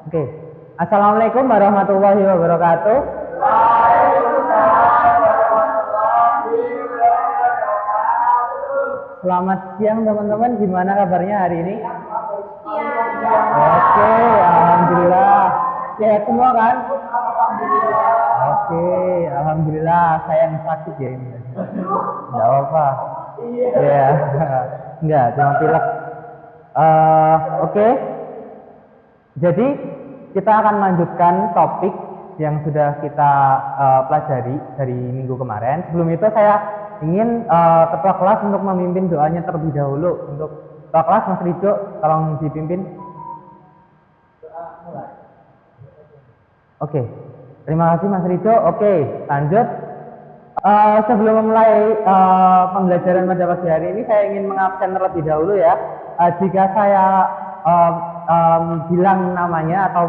Oke. Assalamualaikum warahmatullahi wabarakatuh. Selamat siang teman-teman. Gimana kabarnya hari ini? Oke, alhamdulillah. Sehat semua kan? Oke, alhamdulillah. Saya yang sakit ya ini. Enggak apa-apa. Ya, enggak, cuma pilek. Oke. Jadi kita akan lanjutkan topik yang sudah kita pelajari dari minggu kemarin. Sebelum itu saya ingin ketua kelas untuk memimpin doanya terlebih dahulu. Untuk ketua kelas Mas Ridho, tolong dipimpin. Oke, terima kasih Mas Ridho. Oke, lanjut. Sebelum memulai pembelajaran pada pagi hari ini, saya ingin mengabsen terlebih dahulu ya. Jika saya bilang namanya atau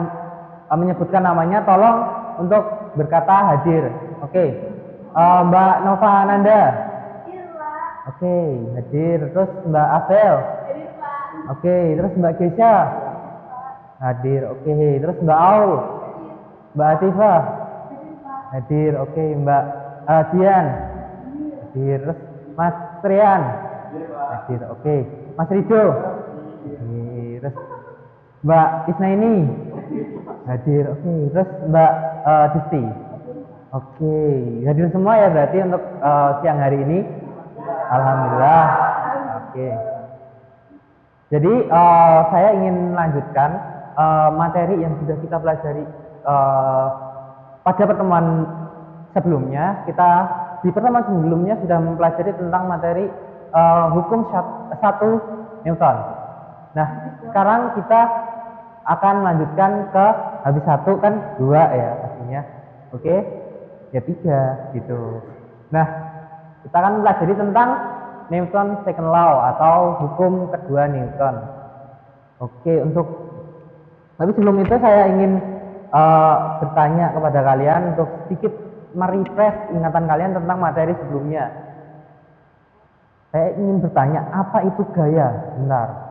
menyebutkan namanya, tolong untuk berkata hadir. Oke. Mbak Nova Ananda. Oke, hadir. Terus Mbak Afel. Oke, terus Mbak Kesha. Hadir. Oke, terus Mbak Aul. Mbak Atifa. Hadir. Oke, Mbak Dian. Hadir. Terus Mas Trian. Hadir. Oke, Mas Ridho. Terus Mbak Isnaini hadir. Oke, terus Mbak Disti. Oke, hadir semua ya berarti untuk siang hari ini. Alhamdulillah. Oke. Jadi saya ingin lanjutkan materi yang sudah kita pelajari pada pertemuan sebelumnya. Kita di pertemuan sebelumnya sudah mempelajari tentang materi hukum 1 Newton. Nah, sekarang kita akan lanjutkan ke habis 1 kan 2 ya pastinya. Oke, ya 3 gitu. Nah, kita akan pelajari tentang Newton second law atau hukum kedua Newton. Oke, tapi sebelum itu saya ingin bertanya kepada kalian untuk sedikit merefresh ingatan kalian tentang materi sebelumnya. Saya ingin bertanya, apa itu gaya? Bentar.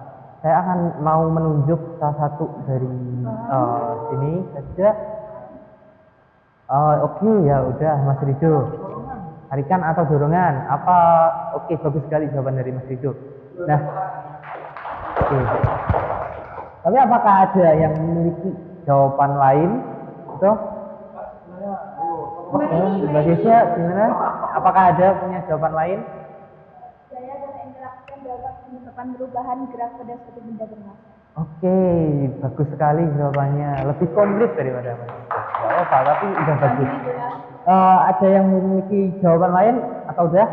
Saya akan mau menunjuk salah satu dari sini saja. Oke, ya udah Mas Ridho. Tarikan atau dorongan? Apa? Oke, bagus sekali jawaban dari Mas Ridho. Nah, oke. Tapi apakah ada yang memiliki jawaban lain? Itu? Mbak Desya, gimana? Apakah ada punya jawaban lain? Menyebabkan perubahan gerak pada suatu benda bermassa. Oke, bagus sekali jawabannya. Lebih komplit daripada Mas. Gak apa-apa, tapi udah bagus. Ada yang memiliki jawaban lain atau udah?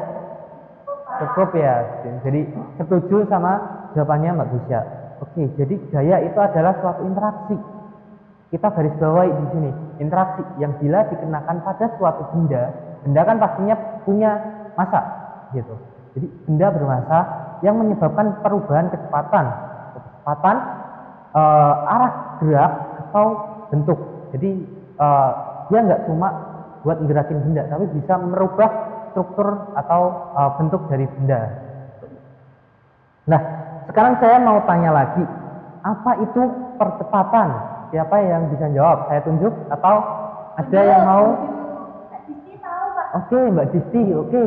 Cukup ya. Jadi setuju sama jawabannya Mbak Gusya. Oke, jadi gaya itu adalah suatu interaksi. Kita garis bawahi di sini, interaksi yang bila dikenakan pada suatu benda kan pastinya punya massa, gitu. Jadi benda bermassa yang menyebabkan perubahan kecepatan arah gerak atau bentuk. Jadi dia nggak cuma buat gerakin benda, tapi bisa merubah struktur atau bentuk dari benda. Nah, sekarang saya mau tanya lagi, apa itu percepatan? Siapa yang bisa jawab? Saya tunjuk atau ada yang mau? Mbak Disti tahu, Pak. Oke, Mbak Disti. Oke,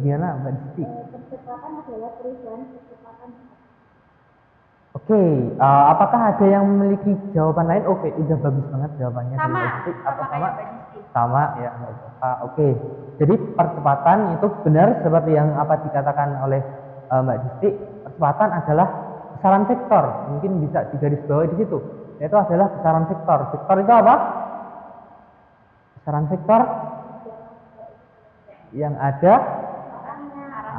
gimana Mbak Disti? Percepatan adalah perubahan kecepatan. Oke, apakah ada yang memiliki jawaban lain? Oke, udah bagus banget jawabannya. Sama. Apa sama? Mbak Disti. Sama ya. Oke, jadi percepatan itu benar seperti yang apa dikatakan oleh Mbak Disti. Percepatan adalah besaran vektor. Mungkin bisa digarisbawahi di situ. Itu adalah besaran vektor. Vektor itu apa? Besaran vektor yang ada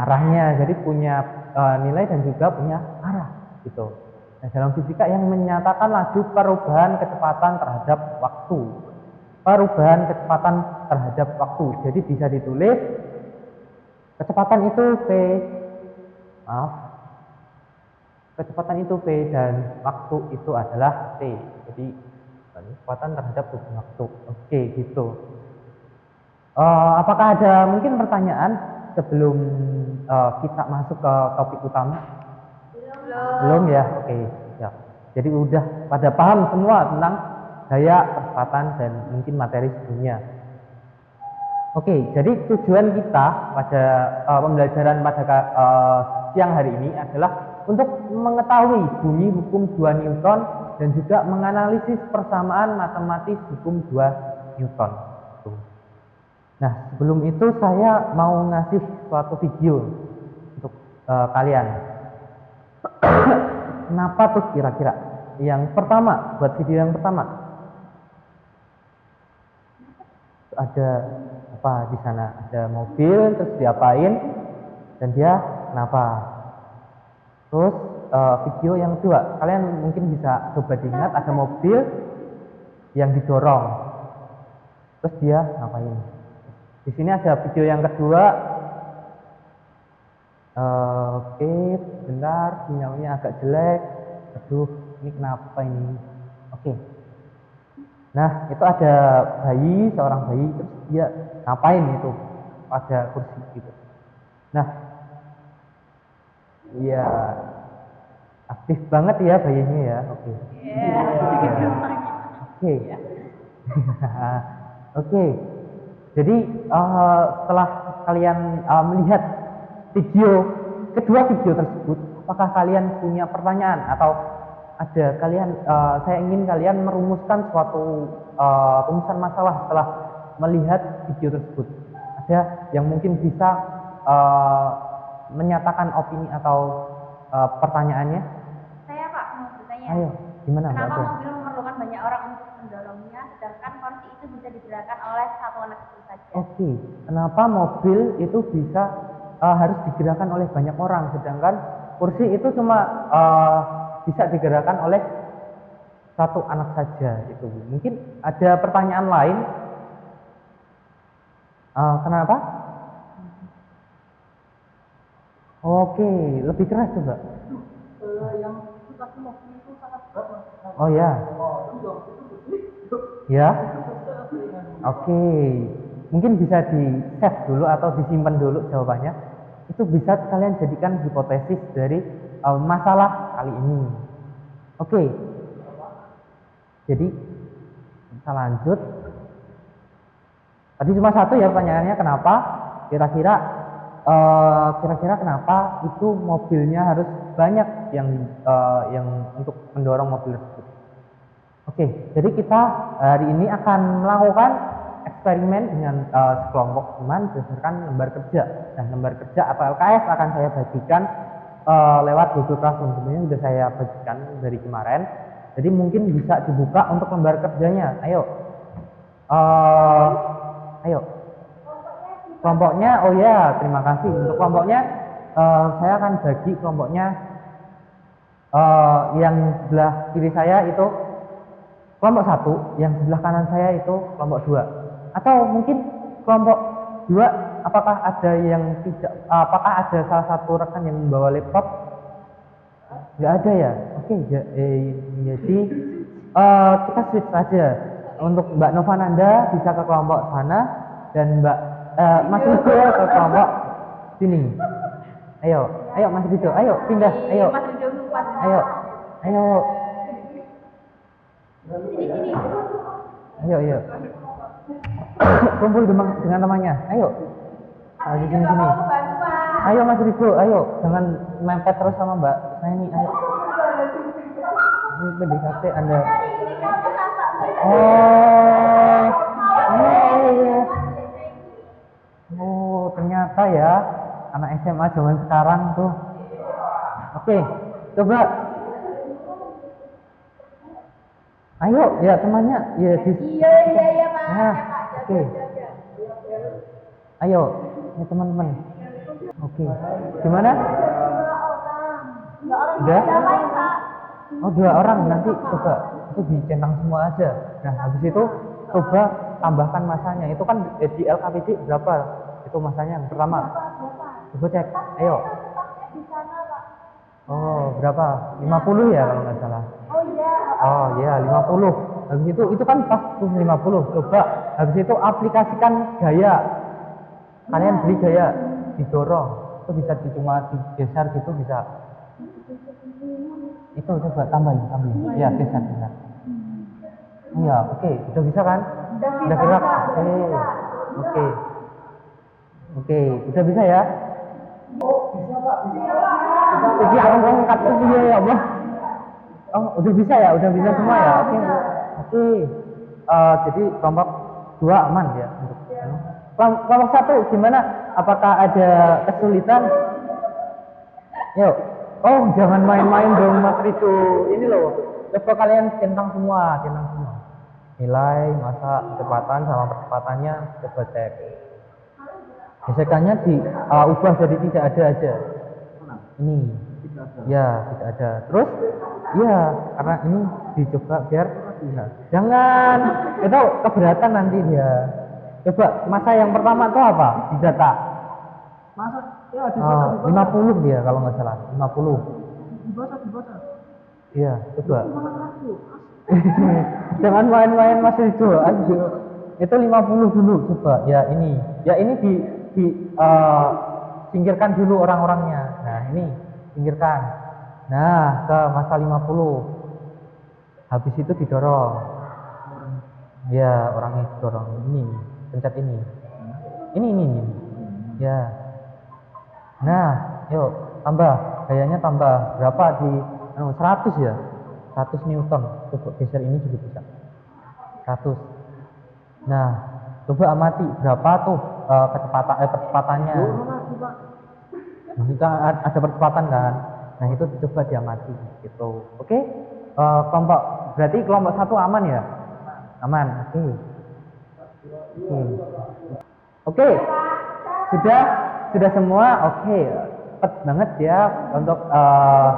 arahnya. Jadi punya nilai dan juga punya arah gitu. Nah, dalam fisika yang menyatakan laju perubahan kecepatan terhadap waktu. Perubahan kecepatan terhadap waktu. Jadi bisa ditulis kecepatan itu V. Kecepatan itu V dan waktu itu adalah T. Jadi kecepatan terhadap waktu. Oke, gitu. Apakah ada mungkin pertanyaan sebelum kita masuk ke topik utama? Belum ya? Oke, ya. Jadi udah pada paham semua tentang gaya, percepatan, dan mungkin materi sebelumnya. Oke, jadi tujuan kita pada pembelajaran pada siang hari ini adalah untuk mengetahui bunyi hukum 2 Newton dan juga menganalisis persamaan matematis hukum 2 Newton. Nah, sebelum itu saya mau ngasih suatu video untuk kalian. Kenapa tuh kira-kira? Yang pertama, buat video yang pertama. Ada apa di sana? Ada mobil, terus diapain? Dan dia kenapa? Terus video yang kedua, kalian mungkin bisa coba diingat, ada mobil yang didorong. Terus dia ngapain? Di sini ada video yang kedua. Oke, bentar, sinyalnya agak jelek. Aduh, ini kenapa ini? Oke. Nah, itu ada bayi, seorang bayi, terus dia ngapain itu? Ada kursi gitu. Nah, iya, aktif banget ya bayinya ya. Oke. Oke. Oke. Jadi setelah kalian melihat kedua video tersebut, apakah kalian punya pertanyaan atau ada saya ingin kalian merumuskan suatu rumusan masalah setelah melihat video tersebut. Ada yang mungkin bisa menyatakan opini atau pertanyaannya? Saya Pak mau bertanya. Ayo, gimana Mbak? Kenapa mobil memerlukan banyak orang untuk mendorongnya, sedangkan kursi itu bisa digerakkan oleh satu anak kecil saja? Oke, kenapa mobil itu bisa harus digerakkan oleh banyak orang, sedangkan kursi itu cuma bisa digerakkan oleh satu anak saja? Itu mungkin ada pertanyaan lain. Kenapa? Oke, lebih keras coba. Yang sukasi mobil itu sangat berat. Oh ya. Ya. Oke. Mungkin bisa di-save dulu atau disimpan dulu jawabannya. Itu bisa kalian jadikan hipotesis dari masalah kali ini. Oke. Jadi kita lanjut. Tadi cuma satu ya pertanyaannya, kenapa? Kira-kira kenapa itu mobilnya harus banyak yang untuk mendorong mobil tersebut? Oke, jadi kita hari ini akan melakukan eksperimen dengan sekelompok teman berdasarkan lembar kerja. Nah, lembar kerja atau LKS akan saya bagikan lewat Google Classroom. Sebenarnya sudah saya bagikan dari kemarin. Jadi mungkin bisa dibuka untuk lembar kerjanya. Ayo. Ayo. Kelompoknya, oh ya, terima kasih. Untuk kelompoknya, saya akan bagi kelompoknya yang sebelah kiri saya itu kelompok 1, yang sebelah kanan saya itu kelompok 2. Atau mungkin kelompok 2, apakah ada salah satu rekan yang membawa laptop? Nggak ada ya? Oke, jadi kita switch saja. Untuk Mbak Novananda bisa ke kelompok sana dan Mas Rido ke kelompok sini. Ayo Mas Rido, ayo pindah, ayo. Ayo. Sini. Ayo. Kumpul dengan temannya. Ayo. Di sini. Ayo Mas Rido, ayo. Jangan mepet terus sama Mbak saya ini. Ayo. Ini PDKT Anda. Oh, ternyata ya anak SMA zaman sekarang tuh. Oke, coba. Ayo, ya temannya, ya di. Iya, Pak. Nah, oke. Ayo, ya teman-teman. Oke, gimana? Udah? Oh, 2 orang, nanti coba itu dicentang semua aja. Nah, habis itu coba tambahkan masanya. Itu kan di LKPD berapa itu masanya yang pertama? Coba cek. Ayo. Oh, berapa? 50 ya kalau nggak salah. Oh iya, 50. Habis itu kan pas tuh 50. Coba habis itu aplikasikan gaya. Kalian beli gaya, didorong. Itu bisa cuma digeser gitu bisa. Itu coba tambahin. Ya, geser. Iya, oke. Udah bisa kan? Udah gerak. Oke. Oke, udah bisa ya? Iki aku ngangkat itu ya Allah. Oh, udah bisa ya? Udah bisa semua ya? Oke. Jadi kelompok 2 aman ya untuk kelompok 1 gimana? Apakah ada kesulitan? Yuk. Oh, jangan main-main dong Mas Rido. Ini loh. Coba kalian centang semua. Nilai, masa, kecepatan sama percepatannya coba cek. Gesekannya ubah jadi tidak ada aja. Ini. Ya, tidak ada. Terus, ya, karena ini dicoba biar jangan. Itu keberatan nanti dia. Coba masa yang pertama itu apa? Di data. Masa ya di bawah 50 dia kalau nggak salah. 50. di bawah. Iya, coba. Semangat aku. Jangan main-main Mas Rido. Itu 50 dulu coba. Ya ini di singkirkan dulu orang-orangnya. Nah, ini singkirkan. Nah, ke masa 50. Habis itu didorong. Ya, orangnya didorong. Ini, pencet ini. Ini. Ya. Nah, yuk tambah. Gayanya tambah. Berapa di 100 ya? 100 Newton. Coba geser ini juga bisa. 100. Nah, coba amati berapa tuh percepatannya. Kita ada percepatan kan. Nah, itu coba diamati gitu. Oke? Berarti kelompok 1 aman ya? Aman. Oke. Sudah semua. Oke. Cepet banget ya untuk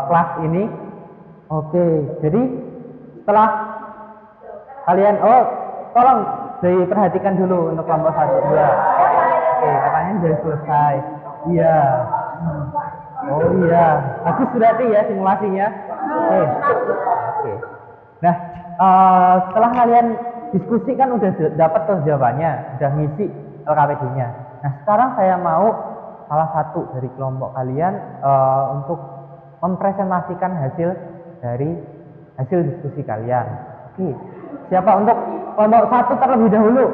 kelas ini. Oke. Jadi setelah kalian tolong diperhatikan dulu untuk kelompok 1 2. Oke, katanya sudah selesai. Iya. Oh iya, bagus berarti ya simulasinya. Oke. Nah, setelah kalian diskusi kan udah dapat tuh jawabannya, udah ngisi LKPD-nya. Nah, sekarang saya mau salah satu dari kelompok kalian untuk mempresentasikan hasil diskusi kalian. Oke. Siapa untuk kelompok 1 terlebih dahulu?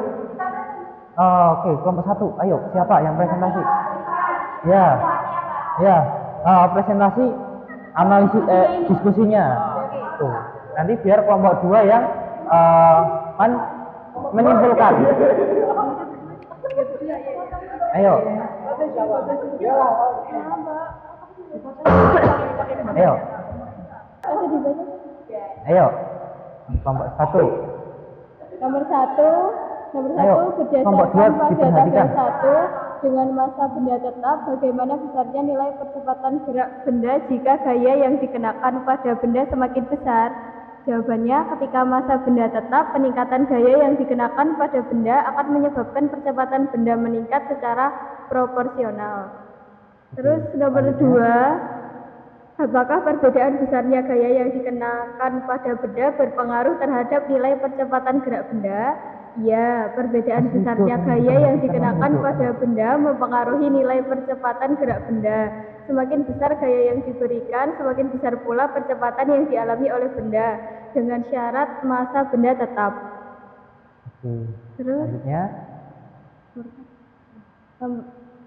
Oke, kelompok 1. Ayo, siapa yang presentasi? Ya, presentasi analisis diskusinya. Tuh. Nanti biar kelompok 2 yang menyimpulkan. Ayo. Ayo. Kelompok 1. Nomor satu kelompok dua berdasarkan pada diperhatikan. tabel 1 dengan massa benda tetap, bagaimana besarnya nilai percepatan gerak benda jika gaya yang dikenakan pada benda semakin besar? Jawabannya, ketika massa benda tetap, peningkatan gaya yang dikenakan pada benda akan menyebabkan percepatan benda meningkat secara proporsional. Terus nomor 2, apakah perbedaan besarnya gaya yang dikenakan pada benda berpengaruh terhadap nilai percepatan gerak benda? Ya, perbedaan besarnya gaya yang dikenakan pada benda mempengaruhi nilai percepatan gerak benda. Semakin besar gaya yang diberikan, semakin besar pula percepatan yang dialami oleh benda, dengan syarat massa benda tetap. Terus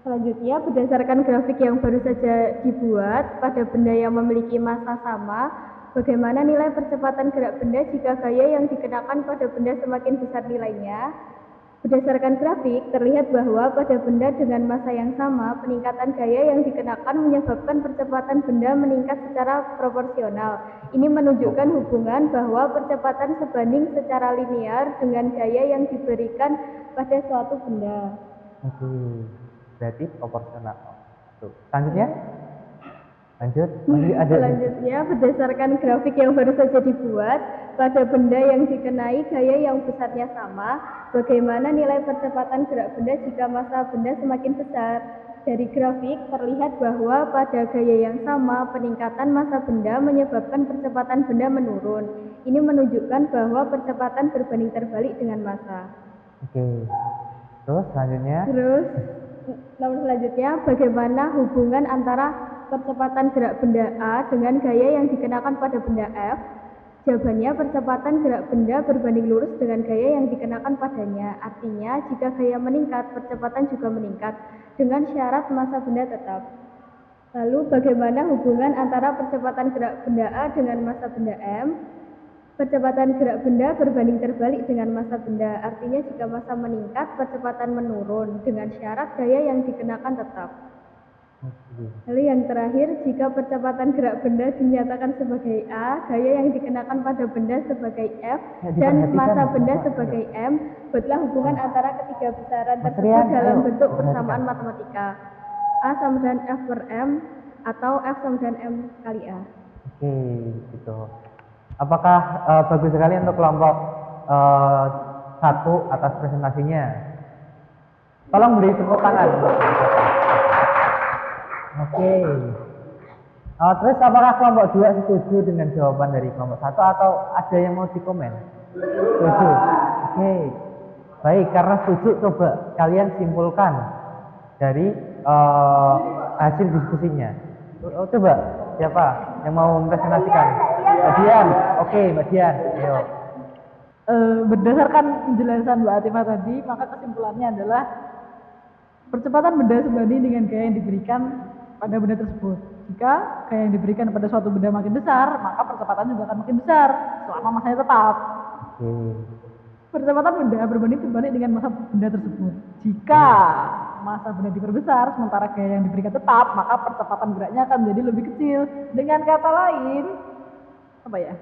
selanjutnya, berdasarkan grafik yang baru saja dibuat pada benda yang memiliki massa sama, bagaimana nilai percepatan gerak benda jika gaya yang dikenakan pada benda semakin besar nilainya? Berdasarkan grafik, terlihat bahwa pada benda dengan massa yang sama, peningkatan gaya yang dikenakan menyebabkan percepatan benda meningkat secara proporsional. Ini menunjukkan hubungan bahwa percepatan sebanding secara linear dengan gaya yang diberikan pada suatu benda. Berarti proporsional. Selanjutnya? Selanjutnya, berdasarkan grafik yang baru saja dibuat, pada benda yang dikenai gaya yang besarnya sama, bagaimana nilai percepatan gerak benda jika massa benda semakin besar? Dari grafik terlihat bahwa pada gaya yang sama, peningkatan massa benda menyebabkan percepatan benda menurun. Ini menunjukkan bahwa percepatan berbanding terbalik dengan massa. Terus selanjutnya? Nomor selanjutnya, bagaimana hubungan antara percepatan gerak benda A dengan gaya yang dikenakan pada benda F? Jawabannya, percepatan gerak benda berbanding lurus dengan gaya yang dikenakan padanya. Artinya, jika gaya meningkat, percepatan juga meningkat, dengan syarat massa benda tetap. Lalu, bagaimana hubungan antara percepatan gerak benda A dengan massa benda M? Percepatan gerak benda berbanding terbalik dengan massa benda. Artinya, jika massa meningkat, percepatan menurun, dengan syarat gaya yang dikenakan tetap. Lalu yang terakhir, jika percepatan gerak benda dinyatakan sebagai A, gaya yang dikenakan pada benda sebagai F, dan massa benda sebagai M, buatlah hubungan antara ketiga besaran tersebut dalam bentuk persamaan matematika. A sama dengan F per M, atau F sama dengan M kali A. Oke, gitu. Apakah bagus sekali untuk kelompok 1 atas presentasinya? Tolong beri tepuk tangan. Oke. Terus apakah kelompok 2 setuju dengan jawaban dari kelompok 1 atau ada yang mau dikomen? Setuju. Oke. Baik, karena setuju coba kalian simpulkan dari hasil diskusinya. Coba siapa yang mau mempresentasikan? Mbak Dian. Oke, Mbak Dian. Ayo. Berdasarkan penjelasan Mbak Atifah tadi, maka kesimpulannya adalah percepatan benda sebanding dengan gaya yang diberikan pada benda tersebut. Jika gaya yang diberikan pada suatu benda makin besar, maka percepatan juga akan makin besar selama masanya tetap. Percepatan benda berbanding terbalik dengan massa benda tersebut. Jika massa benda diperbesar, sementara gaya yang diberikan tetap, maka percepatan geraknya akan menjadi lebih kecil. Dengan kata lain, apa ya?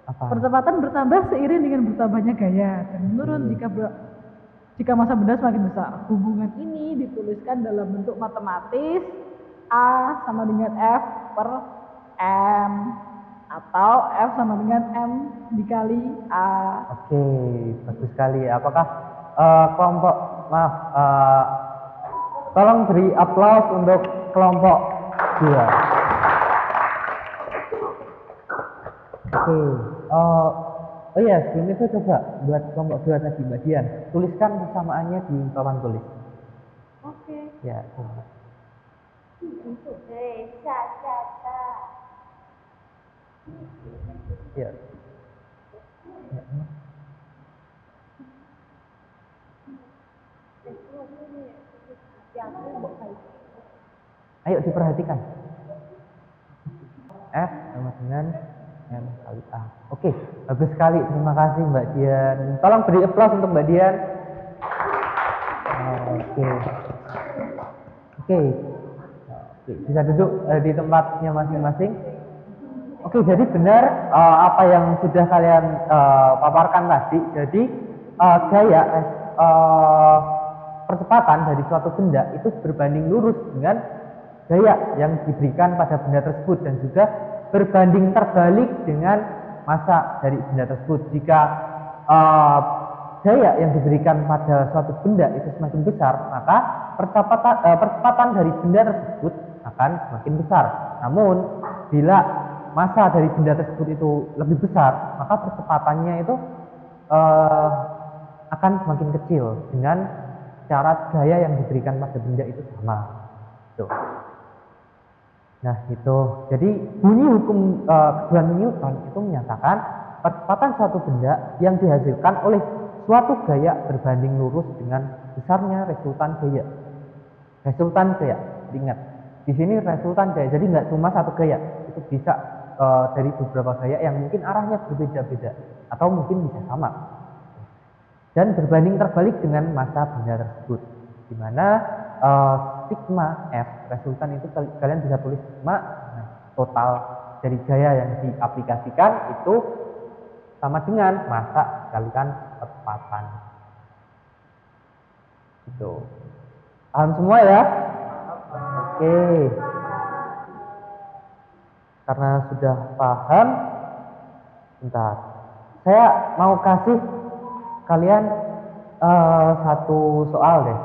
Percepatan bertambah seiring dengan bertambahnya gaya dan menurun jika massa benda semakin besar. Hubungan ini dituliskan dalam bentuk matematis A sama dengan F per M atau F sama dengan M dikali A. Oke, bagus sekali. Apakah kelompok, tolong beri aplaus untuk kelompok 2. Oke. Oh iya, sebelum itu coba buat kelompok 2 tadi Mbak Dian, tuliskan persamaannya di papan tulis. Oke. Ya, coba. Ya. Ayo diperhatikan. F sama dengan M kali A. Oke, bagus sekali. Terima kasih Mbak Dian. Tolong beri aplaus untuk Mbak Dian. Oke. Oke, bisa duduk di tempatnya masing-masing. Oke, jadi benar apa yang sudah kalian paparkan tadi. Jadi gaya percepatan dari suatu benda itu berbanding lurus dengan gaya yang diberikan pada benda tersebut dan juga berbanding terbalik dengan massa dari benda tersebut. Jika gaya yang diberikan pada suatu benda itu semakin besar, maka percepatan dari benda tersebut akan semakin besar. Namun bila massa dari benda tersebut itu lebih besar, maka percepatannya itu akan semakin kecil dengan syarat gaya yang diberikan pada benda itu sama. Tuh. Nah itu, jadi bunyi hukum keduaan Newton itu menyatakan percepatan suatu benda yang dihasilkan oleh suatu gaya berbanding lurus dengan besarnya resultan gaya. Resultan gaya, ingat, di sini resultan gaya, jadi nggak cuma satu gaya, itu bisa dari beberapa gaya yang mungkin arahnya berbeda-beda atau mungkin bisa sama. Dan berbanding terbalik dengan massa benda tersebut, di mana sigma F resultan itu kalian bisa tulis sigma, nah, total dari gaya yang diaplikasikan itu sama dengan massa dikalikan percepatan. Itu paham semua ya? Oke, karena sudah paham, bentar, saya mau kasih kalian satu soal deh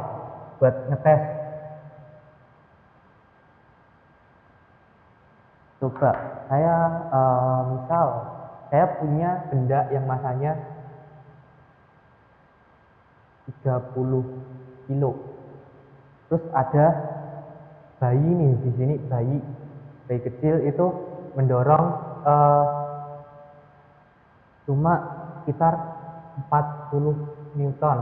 buat ngetes. Coba saya misal saya punya benda yang masanya 30 kilo. Terus ada bayi nih di sini, bayi bayi kecil itu mendorong cuma sekitar 40 Newton.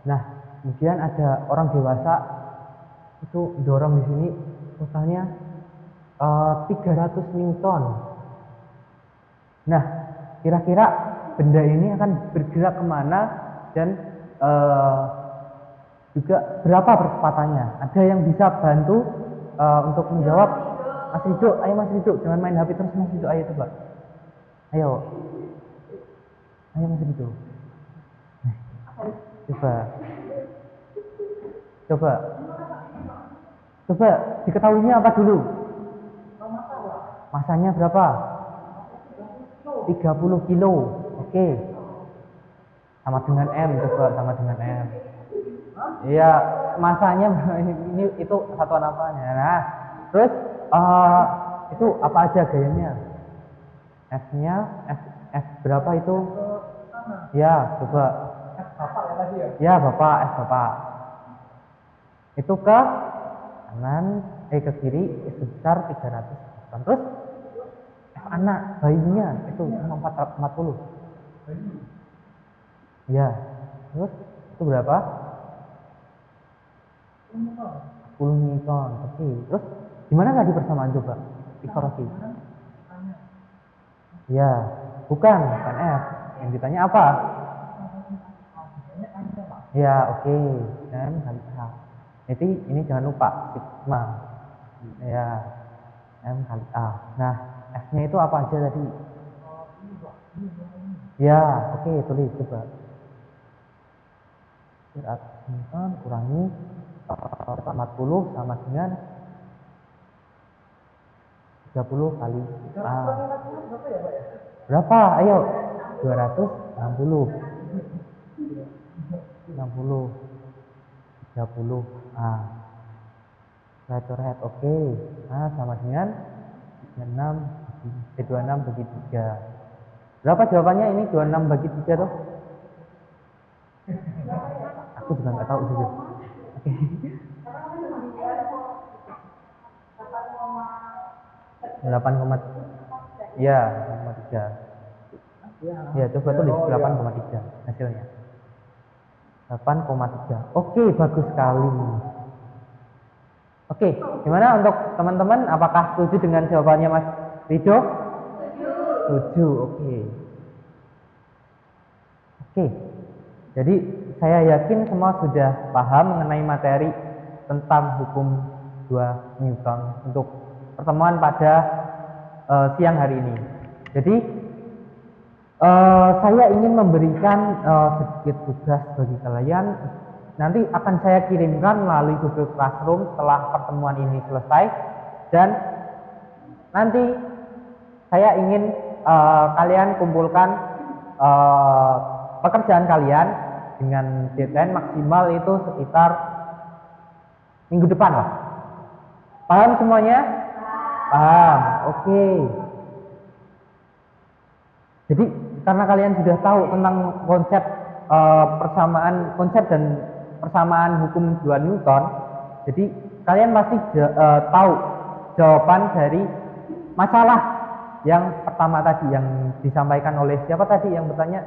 Nah, kemudian ada orang dewasa itu dorong di sini totalnya 300 Newton. Nah, kira-kira benda ini akan bergerak kemana dan juga berapa percepatannya? Ada yang bisa bantu untuk menjawab? Mas Rido, ayo Mas Rido, jangan main HP terus Mas Rido, ayo coba. Ayo Mas Rido. Coba diketahuinya apa dulu? Masanya berapa? 30 kilo. Oke. Sama dengan M, coba sama dengan M. Iya, masanya ini itu satuan apanya. Nah, terus itu apa aja gayanya? F-nya, F berapa itu? Ya, coba. F Bapak ya tadi ya? Ya, Bapak, F Bapak. Itu ke kanan, ke kiri itu sebesar 300. Terus F anak, bayinya itu 40. Ya, terus itu berapa? 10 Newton. Oke, terus gimana tadi persamaan coba? Dikoreksi. Ya, bukan F. Yang ditanya apa? Ya, oke. M kali A. Jadi ini jangan lupa sigma. Ya, M kali A. Nah, F-nya itu apa aja tadi? Ya, oke, tulis coba. 100 Newton kurangi 40 sama dengan 30 kali A. Berapa? Ayo. 260. 30 A. Saya coret, oke. Nah, sama dengan 26 bagi 3. Berapa jawabannya ini 26 bagi 3 tuh? Aku juga nggak tahu sih. Oke. 8, ya 8,3. Ya, coba tulis 8,3 hasilnya. 8,3. Oke, bagus sekali. Oke, gimana untuk teman-teman? Apakah setuju dengan jawabannya Mas Rido? Setuju. Oke. Jadi saya yakin semua sudah paham mengenai materi tentang hukum 2 Newton untuk pertemuan pada siang hari ini. Jadi saya ingin memberikan sedikit tugas bagi kalian. Nanti akan saya kirimkan melalui Google Classroom setelah pertemuan ini selesai. Dan nanti saya ingin kalian kumpulkan pekerjaan kalian dengan deadline maksimal itu sekitar minggu depan lah. Paham semuanya? Paham. Oke. Jadi karena kalian sudah tahu tentang konsep konsep dan persamaan hukum 2 Newton, jadi kalian pasti tahu jawaban dari masalah yang pertama tadi yang disampaikan oleh siapa tadi yang bertanya?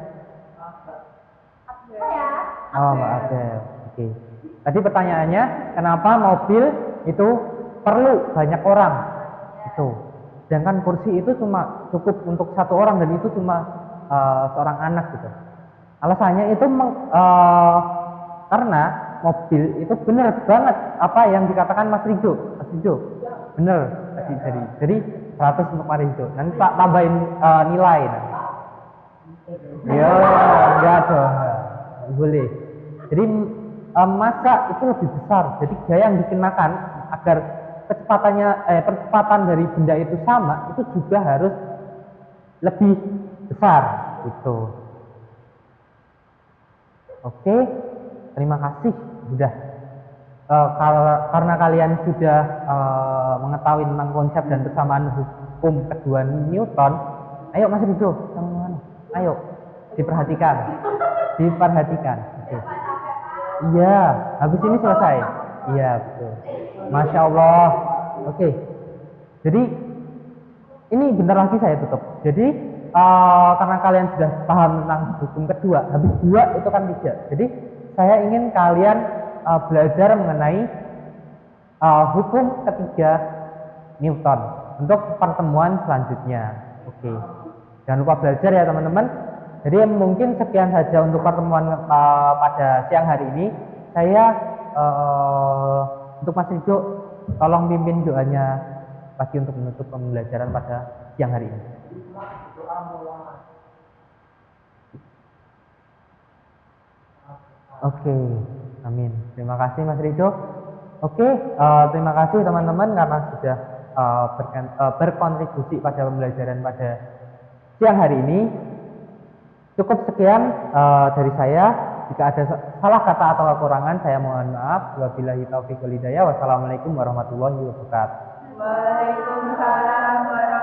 Oh, Mbak Adel. Oke. Tadi pertanyaannya, kenapa mobil itu perlu banyak orang? Itu. Sedangkan kursi itu cuma cukup untuk satu orang dan itu cuma seorang anak gitu. Alasannya itu karena mobil itu benar banget apa yang dikatakan Mas Rido. Mas Rido, benar tadi. Jadi 100 untuk Mas Rido. Nanti Pak tambahin nilai. Ya, enggak dong. Boleh. Jadi massa itu lebih besar. Jadi gaya yang dikenakan agar percepatan dari benda itu sama, itu juga harus lebih besar gitu. Oke, terima kasih sudah karena kalian sudah mengetahui tentang konsep dan persamaan hukum kedua Newton. Ayo Mas Rido, ayo diperhatikan. Oke. Iya, habis ini selesai. Iya, betul. Masya Allah. Oke. Jadi ini bentar lagi saya tutup. Jadi karena kalian sudah paham tentang hukum kedua, habis dua itu kan tiga. Jadi saya ingin kalian belajar mengenai hukum ketiga Newton untuk pertemuan selanjutnya. Oke, jangan lupa belajar ya teman-teman. Jadi mungkin sekian saja untuk pertemuan pada siang hari ini. Saya untuk Mas Rido, tolong pimpin doanya pagi untuk menutup pembelajaran pada siang hari ini. Oke, amin. Terima kasih Mas Rido. Oke, terima kasih teman-teman karena sudah berkontribusi pada pembelajaran pada siang hari ini. Cukup sekian dari saya. Jika ada salah kata atau kekurangan, saya mohon maaf. Wabillahi taufiq wal hidayah. Wassalamualaikum warahmatullahi wabarakatuh. Waalaikumsalam warahmatullahi wabarakatuh.